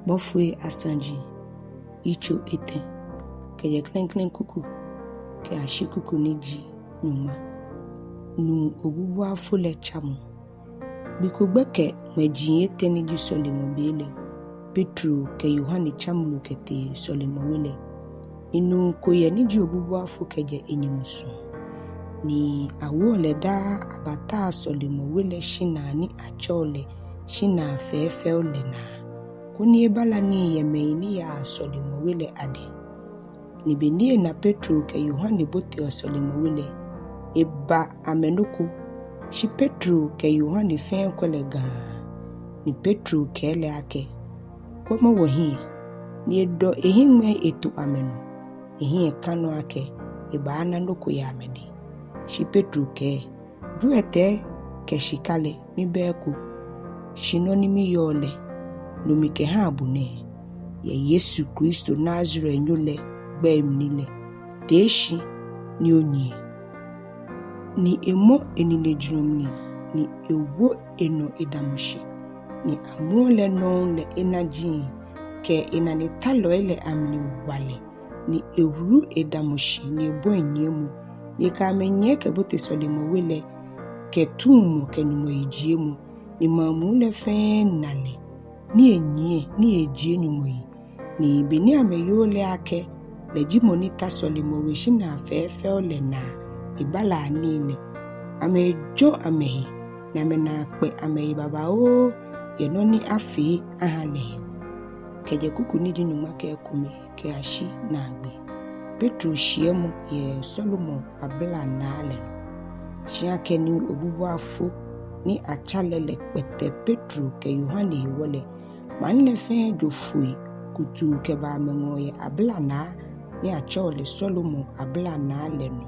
Bɔfoi Asaji icho ete ke klen kuku ke ashi kuku niji nyuma nu obubuafo le tsamɔ biko gbeke meji ete niji sɔle mobile Petro ke Yohane tsamɔ kete sɔle mowele inu koye niji obubuafo keje enyemusu ni awo le da abata sɔle mowele shina ni achole shina fefe ole na kuni ebala ni yeme ni ya sɔle mowele ade ni benie na Petro ke Yohane bote sɔle mowele eba amenoko shi Petro ke Yohane fen kwele gaa ni Petro ke le ake kwama wohi ni edo ehinwe etu ameno ehin kanu ake eba ananoko ya amede shi Petro ke duete ke shikale mi beko shinoni mi yole lumi ke ha abune ye Yesu Kristo Nazareth nyole gbemnile deshi ni onye ni emo enile jurumni ni ewo eno edamushi ni amuole no le enaji ke enane talo ele amni wale ni ewuru edamushi ni ebo enyemu ni ka menye ke bote sɔle mowele ke tumo ke numo ejiemu ni mamule fe nale ni enye ni ejie numo yi ni beni ameyole ake leji monita sɔle moweshi na fefe ole na ibala anile amejo amehi na mena kpe amehi baba o yenoni afi ahale keje kuku niji nyuma ke kumi ke ashi na agbe Petro shiɛmɔ ye Solomon Ablanaa le shia ke ni obubuafo ni achalele kpete Petro ke Yohane wole manle fe Bɔfoi kutu ke ba mengo ye Ablanaa ni achole Solomon Ablanaa le no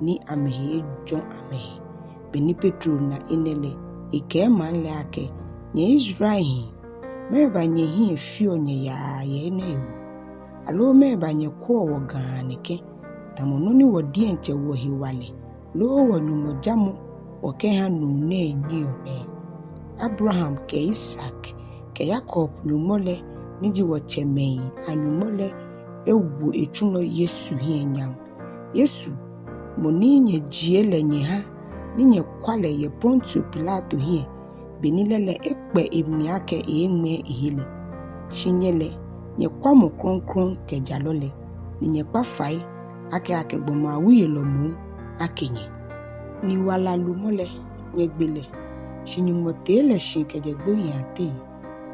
ni amehe jon amehe beni Petro na inele ike manle ake nye Israel meba nye hi fio nye ya ye ne ewu alo meba nye kwa wo ganeke tamono ni wodi enche wo hiwale lo wo nyumo jamu wo ke ha nu ne nyone Abraham ke Isaac ke Jacob nyumole niji wo chemei anyumole ewu echuno Yesu hi enyam Yesu moni nye jiele nye ha ni nye kwale ye Pontius Pilato hi benilele ekpe ibni ake enwe ihile shinyele nye kwamo kronkron ke jalole ni nye kpafai ake gboma Heyelɔi akenye ni wala lumole nye gbele shinyumotele shinkeje gboyin ate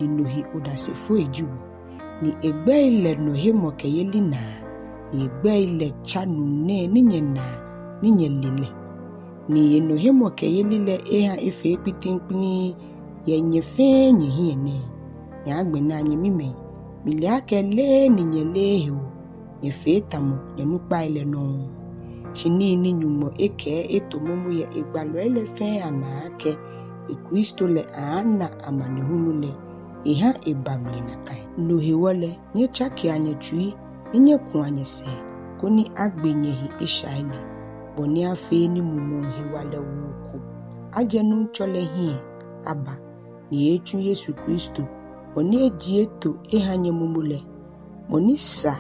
ni nohi odasefo ejiwo ni egbe ile nohe moke yelina ni egbe ile chanu ne ni nye na ni nye lile ni nohe moke yelile eha efe epitinkpini ye nye fe nye hiene ya agbe na nye mime mili ake le ni nye lehu nye fe tamo nye nukpa ile no shini ni nyumo eke etomomu ye egbalo ele fe ana ake Kristo le ana amane hunule iha ebamli na kai nohe wole nye chaki anye chui nye ku anye se koni agbenye hi ishaile boni afe ni mumo hi wale wuku ajenu chole hi aba ni echu Yesu Kristo oni ejieto ihanye mumule moni sa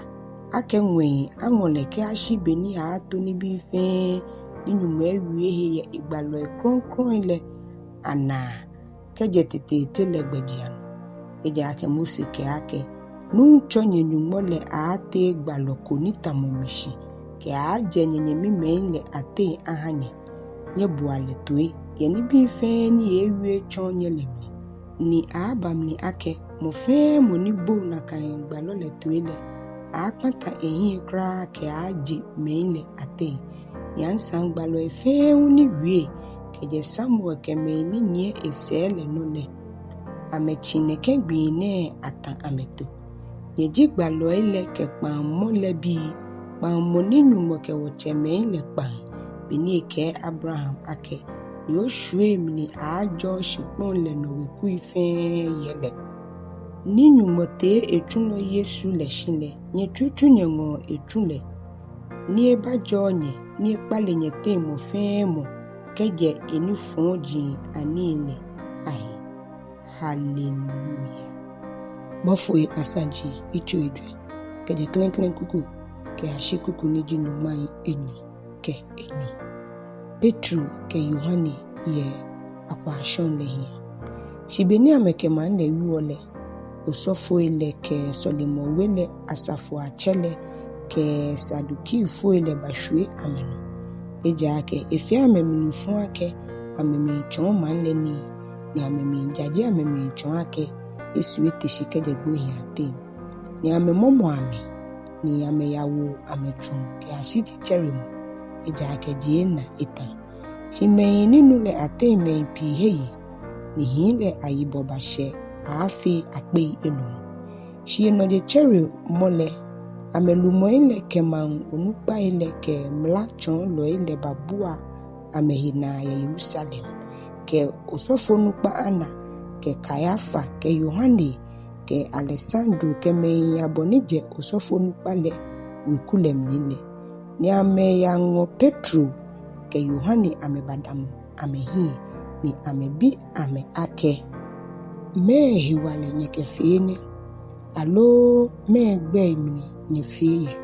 ake nwe anwole ke ashi beni ato ni bi fe ni nyumo ewie he ye igbalo kronkron ile ana keje tete legbedian eje ake musike ake nuncho nyenyumole ate gbalo konita momishi ke aje nyenye mimele ate ahanye nye buale toe yeni bi fe ni ewie chonye lemni ni abamni ake mo fe mo ni bo na kan gbalo le toele akpata ehin kra ke aje mele ate yansan gbalo efe uni wie keje Samuel keme ni nye esele nole amechine ke gbine atan ameto nyeji gbalo ele ke pamo lebi pamo ni nyumo ke wocheme ile pan bini ke Abraham ake yo shwe mni ajo shipon le no wiku ife yele ni nyumo te etuno Yesu le shile nye chuchu nye ngo etule ni eba jonye ni ekpale nye te mo fe mo keje eni fonji anile ai hallelujah. Bɔfoi Asaji icho idwe keje klen kuku ke ashi kuku niji numai enyi ke enyi. Petro ke Yohane ye akwaashɔŋ lehi. Shibeni ameke man le yuole osofoi le ke Solomon wele asafo achele ke saduki foi le bashwe ameno. Eja ke efi amemini fun ake amemi chon man le ni amemi jaji amemi chon ake esuwe teshike de gbohi ate. Ni amemomo ame ni ameyawo amechun ke ashiti cheremo. Eja ke jiena etan. Shimeyi ninu le ate meyi pi heye. Ni hile ayiboba she afi akpe enu. Shiɛmɔ de cherry mole amelumo ile ke man onukpa ile ke mla chon lo ile babua amehina ya Yerusalem ke osofo nukpa ana ke Kayafa ke Yohane ke Alessandro ke me abonije osofo nukpa le wikulem nile ni ame ya ngo Petro ke Yohane amebadamu amehi ni amebi ame ake me hiwale nyeke fene alo me gbe imini ni feye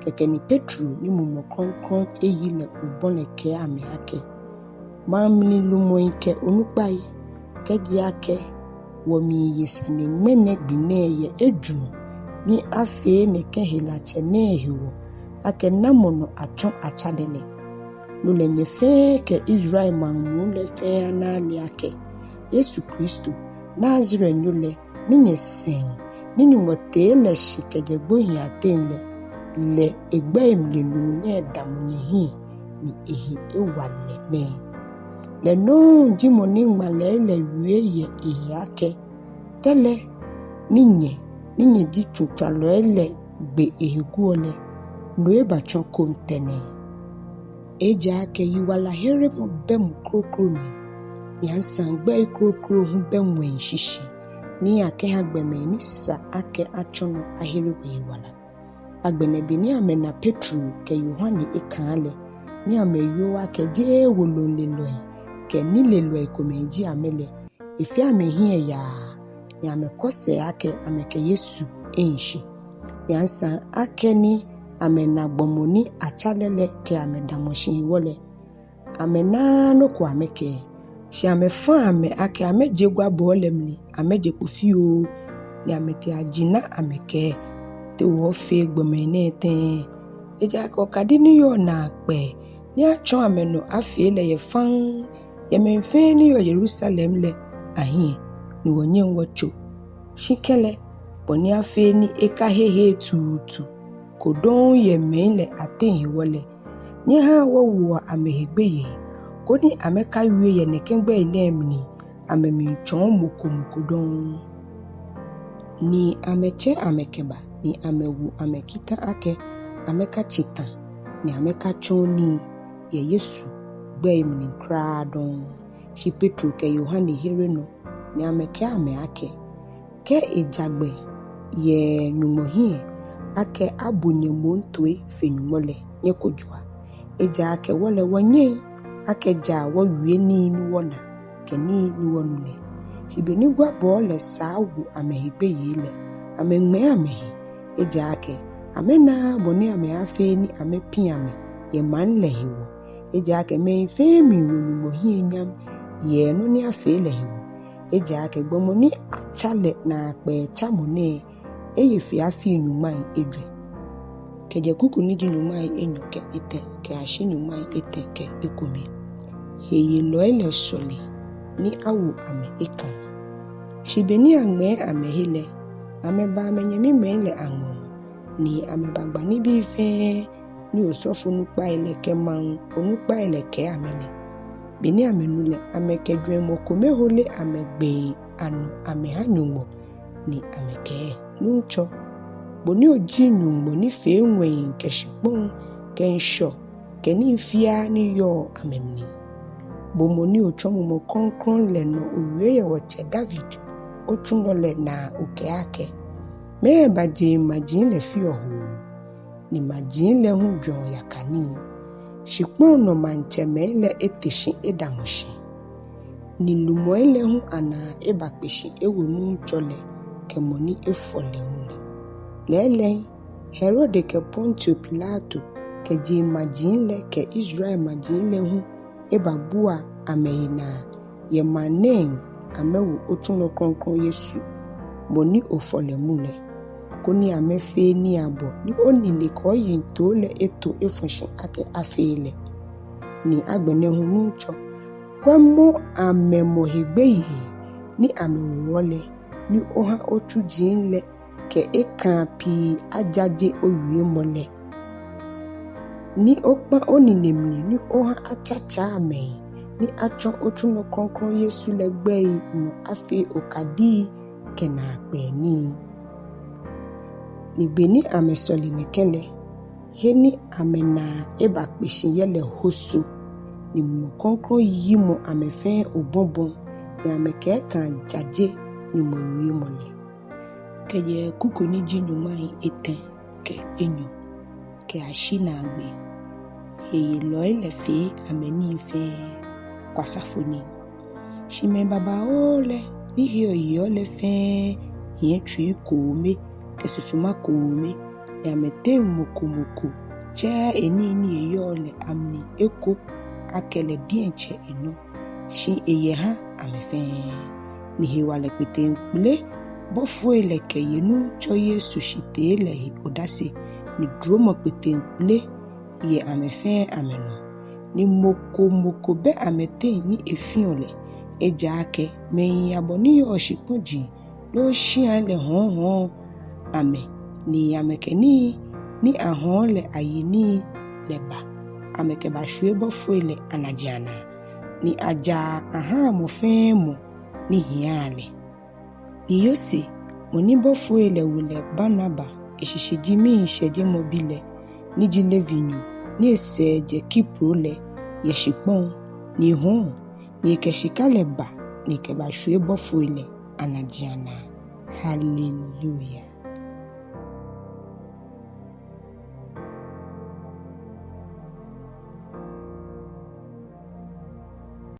keke ni Petro ni mumo kronkron eyi le ubone ke ame ake mamli lumo ike onukpai keji ake womi yesane mene gbine ye eju ni afe ne ke helache ne hiwo ake namono achon achalele lule nyefe ke Israel mangu le fe anali ake Yesu Kristo Nazire nyule ninye sen nini mote le shikeje gbohi atenle le egbe imle nune damunye hi ni ehi ewale ne le no jimo ni male le wieye ehi ake tele ninye di tutalo ele gbe ehi guole no eba choko mtene eja ake yiwala here mo be mu krokro ni ansan gbe krokro hu be nwen shishi ni ake hagbeme ni sa ake achono ahere yiwala agbene bi ni amena Petro ke Yohane ekãa le ni ameyo ake je wolonle loi ke ni le loi komeji amele efi amehi ya ni amekose ake ameke Yesu enshi ni ansan ake ni amena gbomoni achalele ke amedamoshi wole amena no kwa ameke shi amefa ame ake ameje gwa bolemli ameje kufio ni amete ajina ameke te wo fe gbomene ten eja ko kadini yo na pe ni achon ameno afi le ye fan ye menfe ni yo Jerusalem le ahin ni wonye nwocho shikele boni afi ni ekahehe tutu kodon ye menle aten wole ni ha wo amehigbeye koni ameka yue ye nekengbe inemni amemi chon mokomukodon ni ameche amekeba ni amewu amekita ake ameka chita ni ameka choni ye Yesu gbe imni kradon shi Petro ke Yohane hireno ni ameke ame ake ke ejagbe ye nyumohie ake abunye montwe fenyumole nyekojwa eja ake wole wonye ake ja wo wie ni wona ke ni wonule shibeni gwa bole sawu amehigbe yele amenme amehi eja ake amena boni ame afe ni amepi ame ye manle hiwo eja ake me fe mi wonu mohi nyam ye no ni afe le hiwo eja ake gbomoni achale na pe chamone eye fi afi nyumai edwe keje kuku ni di nyumai enyoke ete ke ashi nyumai ete ke ekomi Heyelɔi le sɔle ni awu ame ekãa shibeni ame amehile ameba amenyemi mele anwo ni amebagba ni bi fe ni osofo nukpa ile ke man onukpa ile ke amele bini amenule amekedwe mokome hole amegbe anu amehanyumo ni ameke nucho boni oji nyumo ni fe nwen ke shipon ke nsho ke ni fia ni yo amemni bomoni ochomo mo konkron le no owie ye woche David otuno le na oke ake me baje majin le fi ohu ni majin le hu dwon yakani shipon no manche me le eteshi edamushi ni lumo ele hu ana ebakpeshi ewonu chole kemoni efolemule. Lele Herode ke Pontio Pilato ke je majinle ke Israel majinle hu ebabua ameyina ye manen amewu otuno kronkron Yesu moni ofolemule koni amefe ni abo ni onile ko yinto le eto efunshin ake afele ni agbene hu nuncho kwemo amemohegbeyi ni amewole ni oha otu jinle ke ekãa pi ajaje owie mole ni okpa oninemli ni oha achacha ame ni acho otuno kronkron Yesu legbe no afi okadi kena peni ni beni amesoli nekele heni amena eba kpeshi yele hoso ni mo kronkron yimo amefe obonbon ni ameke kan jaje ni mo wie mole keye kuku ni jinyumai eten ke enyo ke ashina agbe Heyelɔi le fe amɛnii fe kwasafonii shime baba ole ni hiyo le fe hie twi kome ke susuma kome ya mete moko cha eni eyo le amni eko akele dienche eno shi eye ha amefe ni hewa le pete nkule Bɔfoi le keyenu cho Yesu shite le odase ni dromo pete nkule ye amefe ameno ni moko be amete ni efiole eja ake me aboni yo shipoji lo shia le hon ame ni ameke ni ahon le ayini leba ameke ba hwe Bɔfoi le anajiana ni aja aha mo fe mo ni hiale ni yose moni Bɔfoi le wule Barnaba eshishijimi sheje mobile ni jilevinyu ni ese je Kipro le yeshipon ni hon ni keshika leba ni ke ba hwe Bɔfoi le anajiana. Hallelujah.